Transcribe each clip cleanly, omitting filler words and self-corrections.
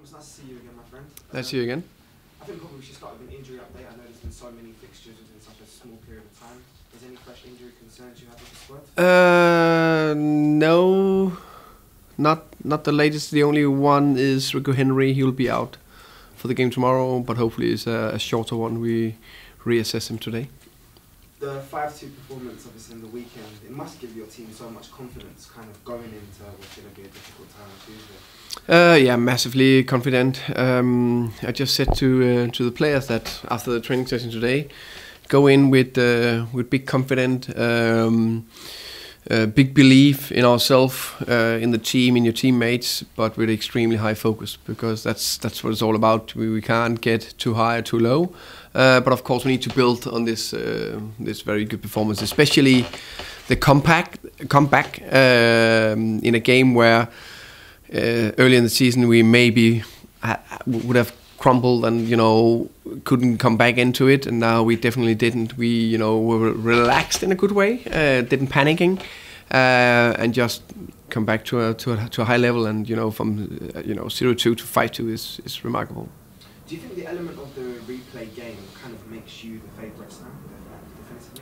It's nice to see you again, my friend. Nice to see you again. I think probably we should start with an injury update. I know there's been so many fixtures within such a small period of time. Is there any fresh injury concerns you have with the squad? No, not the latest. The only one is Rico Henry. He will be out for the game tomorrow, but hopefully it's a shorter one. We reassess him today. The 5-2 performance, obviously, in the weekend, it must give your team so much confidence kind of going into what's going to be a difficult time on Tuesday. Yeah, massively confident. I just said to the players that after the training session today, go in with big confidence, big belief in ourselves, in the team, in your teammates, but with extremely high focus, because that's what it's all about. We can't get too high or too low. But of course we need to build on this very good performance, especially the comeback in a game where early in the season we maybe would have crumbled and couldn't come back into it, and now we definitely didn't. We were relaxed in a good way, didn't panicking, and just come back to a high level, and from 0-2 to 5-2 is remarkable. Do you think the element of the replay game kind of makes you the favourites now, definitively?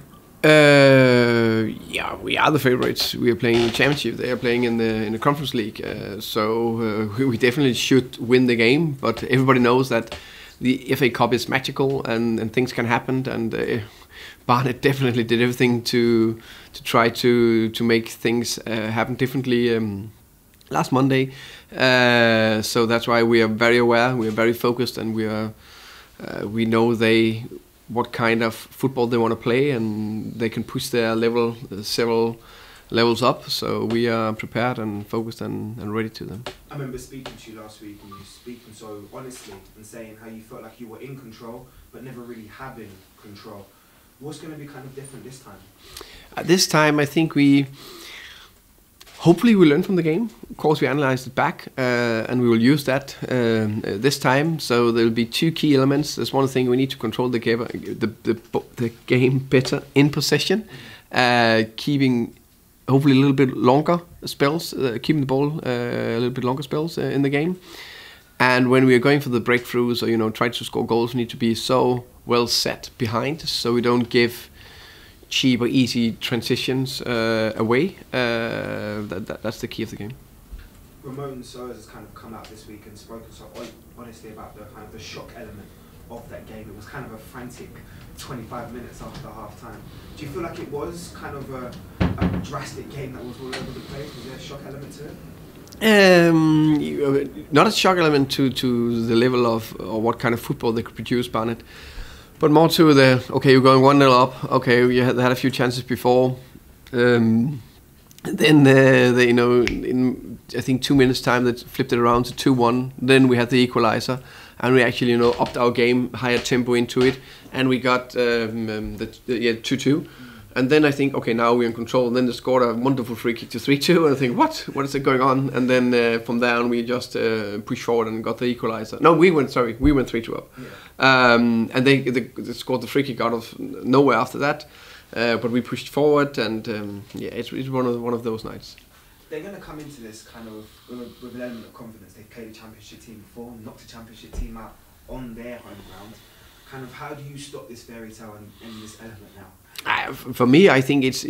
Yeah, we are the favourites. We are playing in the championship. They are playing in the Conference League. So we definitely should win the game. But everybody knows that the FA Cup is magical and things can happen. And Barnet definitely did everything to try to make things happen differently last Monday. So that's why we are very aware, we are very focused, and we know what kind of football they want to play, and they can push their level several levels up. So we are prepared and focused and ready to them. I remember speaking to you last week, and you speaking so honestly and saying how you felt like you were in control but never really having control. What's going to be kind of different this time? This time I think hopefully we learn from the game. Of course, we analyzed it back, and we will use that this time. So there will be two key elements. There's one thing: we need to control the game better in possession, keeping hopefully a little bit longer spells, keeping the ball a little bit longer spells in the game. And when we are going for the breakthroughs or try to score goals, we need to be so well set behind, so we don't give cheap or easy transitions away. That's the key of the game. Ramon Soers has kind of come out this week and spoken so honestly about the kind of the shock element of that game. It was kind of a frantic 25 minutes after half time. Do you feel like it was kind of a drastic game that was all over the place? Was there a shock element to it? Not a shock element to the level of or what kind of football they could produce, Barnet. But more to you're going 1-0 up. Okay, we had a few chances before. Then they, in I think 2 minutes time, they flipped it around to 2-1. Then we had the equalizer, and we actually upped our game, higher tempo into it, and we got 2-2. And then I think, okay, now we're in control. And then they scored a wonderful free kick to 3-2. And I think, what is it going on? And then from there on, we just pushed forward and got the equalizer. No, we went 3-2 up. Yeah. And they scored the free kick out of nowhere after that. But we pushed forward, and it's one of those nights. They're going to come into this kind of with an element of confidence. They've played a championship team before, knocked a championship team out on their home ground. Kind of, how do you stop this fairy tale and this element now? For me, I think it's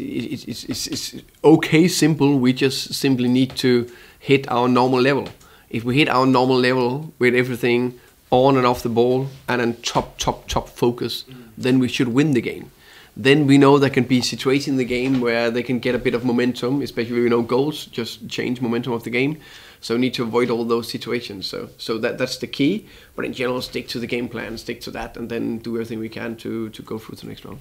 okay, simple. We just simply need to hit our normal level. If we hit our normal level with everything on and off the ball and then top focus, then we should win the game. Then we know there can be situations in the game where they can get a bit of momentum, especially goals just change momentum of the game. So we need to avoid all those situations. So that's the key. But in general, stick to the game plan, stick to that, and then do everything we can to go through to the next round.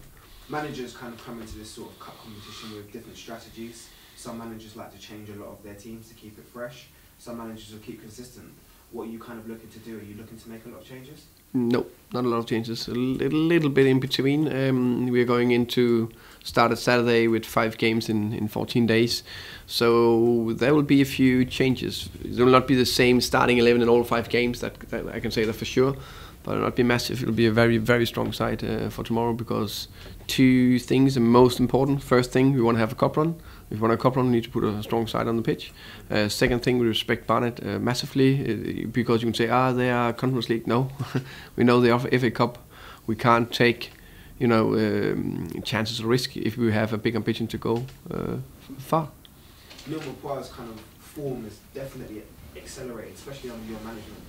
Managers kind of come into this sort of cup competition with different strategies. Some managers like to change a lot of their teams to keep it fresh. Some managers will keep consistent. What are you kind of looking to do? Are you looking to make a lot of changes? No, not a lot of changes. A little bit in between. We are going into started Saturday with 5 games in 14 days. So there will be a few changes. It will not be the same starting 11 in all 5 games. That I can say that for sure. But it will not be massive. It will be a very, very strong side for tomorrow, because 2 things are most important. First thing, we want to have a cup run. If we want a cup run, we need to put a strong side on the pitch. Second thing, we respect Barnet massively because you can say, they are Conference League. No, we know they offer FA Cup. We can't take, chances or risk if we have a big ambition to go far. Liverpool's kind of form is definitely accelerated, especially under your management.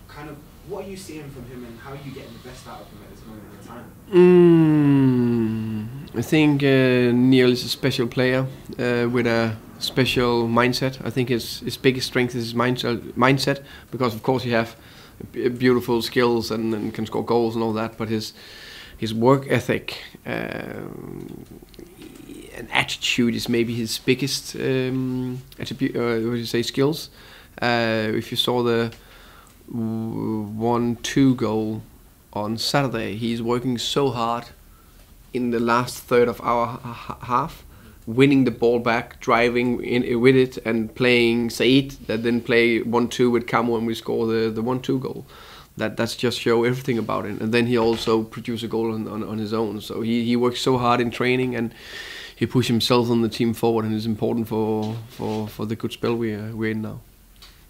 Kind of, what are you seeing from him, and how are you getting the best out of him at this moment in time? I think Neil is a special player with a special mindset. I think his biggest strength is his mindset, because of course he have beautiful skills and can score goals and all that, but his work ethic and attitude is maybe his biggest skills. If you saw the 1-2 goal on Saturday, he's working so hard in the last third of our half, winning the ball back, driving in with it, and playing Said that then play 1-2 with Camo, and we score the 1-2 goal. That's just show everything about it. And then he also produced a goal on his own. So he works so hard in training, and he pushed himself on the team forward, and it's important for the good spell we're in now.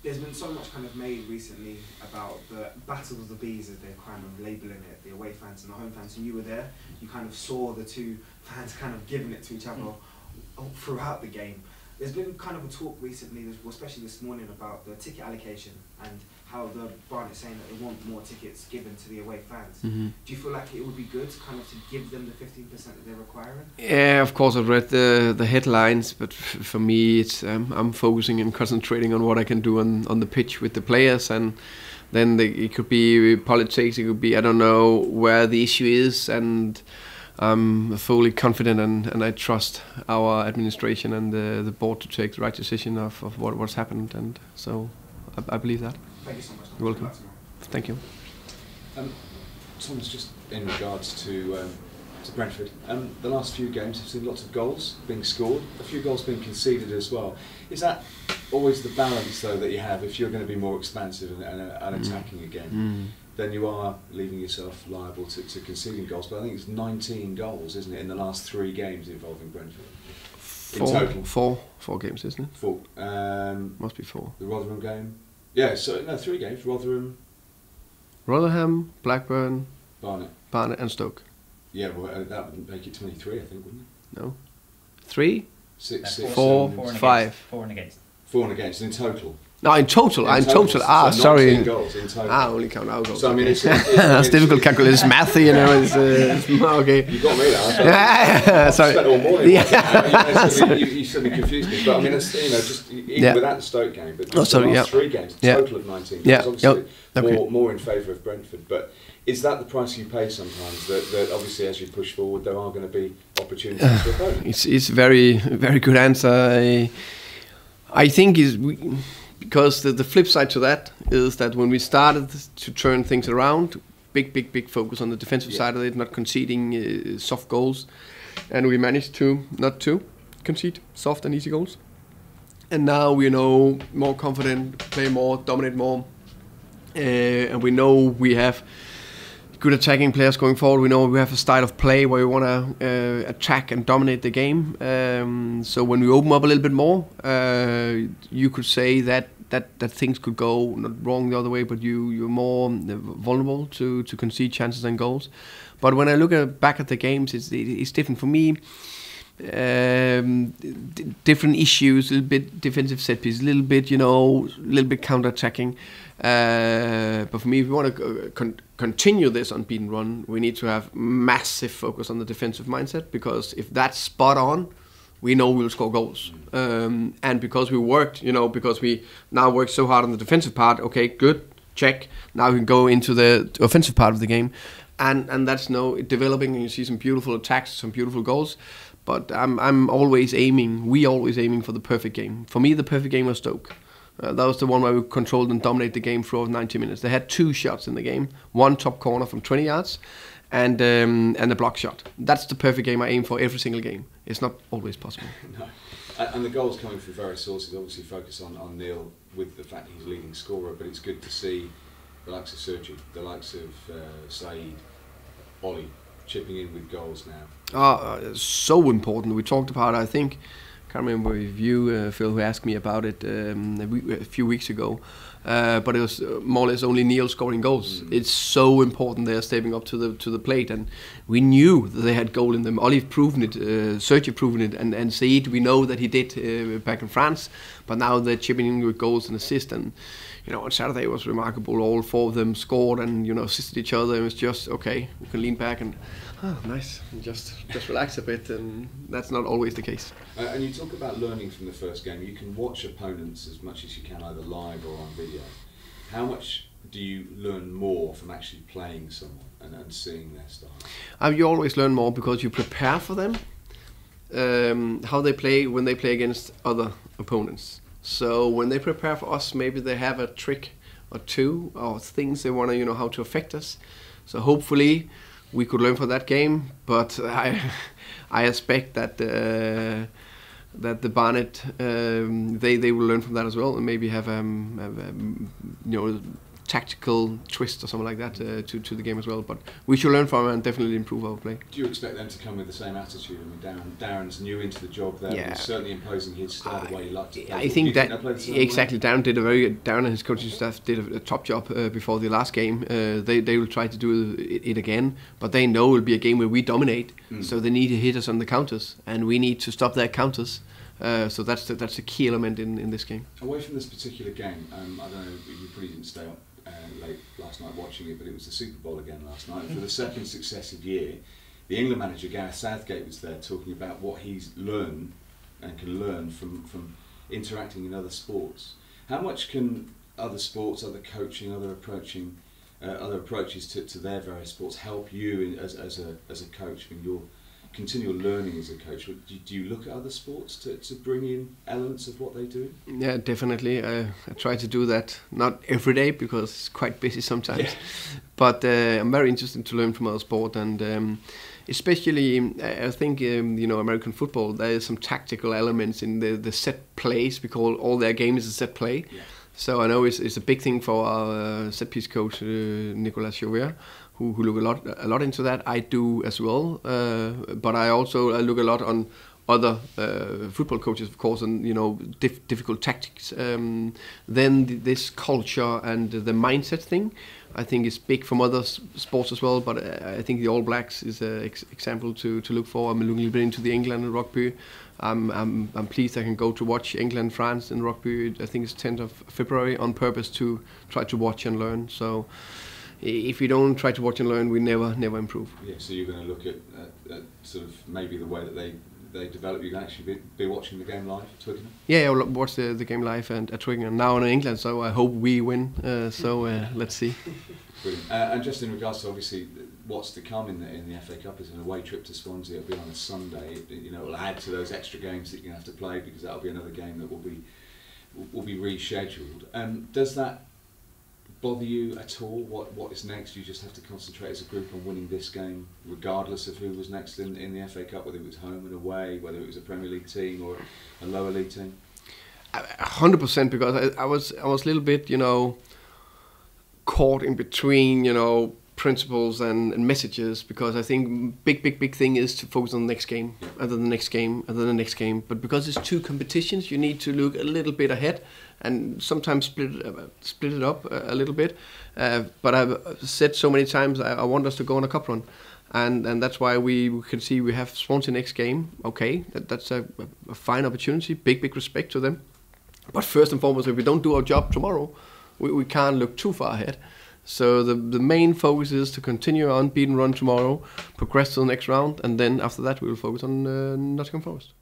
There's been so much kind of made recently about the battle of the bees, as they're kind of labelling it, the away fans and the home fans. And you were there. You kind of saw the two fans kind of giving it to each other throughout the game. There's been kind of a talk recently, especially this morning, about the ticket allocation and how the Barnet saying that they want more tickets given to the away fans. Mm-hmm. Do you feel like it would be good kind of to give them the 15% that they're requiring? Yeah, of course I've read the headlines, but for me it's I'm focusing and concentrating on what I can do on the pitch with the players, and then it could be politics, it could be, I don't know where the issue is, and I'm fully confident and I trust our administration and the board to take the right decision of what's happened, and so I believe that. Thank you so much. You're welcome. Thank you. Thomas, just in regards to Brentford, the last few games have seen lots of goals being scored, a few goals being conceded as well. Is that always the balance, though, that you have if you're going to be more expansive and attacking again? Then you are leaving yourself liable to conceding goals. But I think it's 19 goals, isn't it, in the last 3 games involving Brentford? In total? Four games, isn't it? 4. Must be 4. The Rotherham game? Yeah, so no, 3 games. Rotherham, Blackburn, Barnet and Stoke. Yeah, well, that would make it 23, I think, wouldn't it? No. 3? 6, 4, 5. 4 and against. 4 and against in total. No, in total. In total. So sorry. Goals in total. Only count our goals. So I mean, it's that's difficult to calculate. It's math, you know. It's okay. You got me there. Yeah, sorry. I spent all morning. Yeah. You suddenly confused me. But I mean, it's, just even without the Stoke game, but the last 3 games, total of 19. Yeah. Obviously more in favour of Brentford. But is that the price you pay sometimes? That obviously, as you push forward, there are going to be opportunities for opponents. It's very very good answer. I think because the flip side to that is that when we started to turn things around, big focus on the defensive side of it, not conceding soft goals, and we managed to not to concede soft and easy goals. And now we know more confident, play more, dominate more, and we know we have good attacking players going forward. We know we have a style of play where we want to attack and dominate the game. So when we open up a little bit more, you could say that things could go not wrong the other way, but you're more vulnerable to concede chances and goals. But when I look back at the games, it's different for me. Different issues, a little bit defensive set piece, a little bit counter-attacking. But for me, if we want to continue this unbeaten run, we need to have massive focus on the defensive mindset, because if that's spot on, we know we'll score goals. And because we worked, because we now work so hard on the defensive part, okay, good, check. Now we can go into the offensive part of the game. And that's developing, and you see some beautiful attacks, some beautiful goals. But we always aiming for the perfect game. For me, the perfect game was Stoke. That was the one where we controlled and dominated the game throughout 90 minutes. They had 2 shots in the game, one top corner from 20 yards, and a block shot. That's the perfect game I aim for every single game. It's not always possible. No. And the goals coming from various sources obviously focus on Neil with the fact he's leading scorer, but it's good to see the likes of Sergi, the likes of Said, Ollie chipping in with goals now. So important. We talked about, I think, can't remember if you, Phil, who asked me about it a few weeks ago. But it was more or less only Neil scoring goals. It's so important they're stepping up to the plate, and we knew that they had goal in them. Olive proven it, Sergio proven it, and Said, we know that he did back in France, but now they're chipping in with goals and assists. And on Saturday it was remarkable. All 4 of them scored and assisted each other. It was just okay. We can lean back and nice, and just relax a bit, and that's not always the case. And you talk about learning from the first game. You can watch opponents as much as you can, either live or on video. How much do you learn more from actually playing someone and seeing their style? You always learn more because you prepare for them, how they play when they play against other opponents. So when they prepare for us, maybe they have a trick or two or things they want to, how to affect us. So hopefully we could learn from that game, but I expect that the Barnet they will learn from that as well, and maybe have tactical twist or something like that to the game as well. But we should learn from it and definitely improve our play. Do you expect them to come with the same attitude? I mean, Darren's new into the job there. Yeah. He's certainly imposing his style the way he likes to play. I think that exactly. Way? Darren and his coaching staff did a top job before the last game. They will try to do it again, but they know it will be a game where we dominate. So they need to hit us on the counters, and we need to stop their counters. So that's the key element in this game. Away from this particular game, I don't know, you probably didn't stay up late last night watching it, but it was the Super Bowl again last night. For the second successive year, the England manager Gareth Southgate was there talking about what he's learned and can learn from interacting in other sports. How much can other sports, other coaching, other approaches to their various sports help you as a coach? I mean, your continual learning as a coach. Do you look at other sports to bring in elements of what they do? Yeah, definitely. I try to do that, not every day because it's quite busy sometimes, but I'm very interested to learn from other sport, and especially I think American football, there is some tactical elements in the set plays, because all their game is a set play. Yeah. So I know it's a big thing for our set piece coach Nicolas Chauvier, who look a lot into that. I do as well, but I look a lot on other football coaches, of course, and difficult tactics. Then this culture and the mindset thing, I think, is big from other sports as well. But I think the All Blacks is an example to look for. I'm looking a little bit into the England and rugby. I'm pleased I can go to watch England, France in rugby. I think it's 10th of February on purpose to try to watch and learn. So if we don't try to watch and learn, we never improve. Yeah, so you're going to look at sort of maybe the way that they develop. You're going to actually be watching the game live at Twickenham? Yeah, I'll watch the game live at Twickenham. Now in England, so I hope we win. Let's see. Brilliant. And just in regards to obviously what's to come in the FA Cup is an away trip to Swansea. It'll be on a Sunday. It'll add to those extra games that you're going to have to play, because that'll be another game that will be rescheduled. Does that bother you at all? What is next? You just have to concentrate as a group on winning this game, regardless of who was next in the FA Cup, whether it was home and away, whether it was a Premier League team or a lower league team. 100%, because I was a little bit, caught in between, principles and messages, because I think big thing is to focus on the next game, and then the next game, and then the next game. But because it's two competitions, you need to look a little bit ahead, and sometimes split it up a little bit. But I've said so many times I want us to go on a cup run, and that's why we can see we have Swansea next game. Okay, that's a fine opportunity. Big respect to them. But first and foremost, if we don't do our job tomorrow, we can't look too far ahead. So the main focus is to continue our unbeaten run tomorrow, progress to the next round, and then after that we will focus on Nottingham Forest.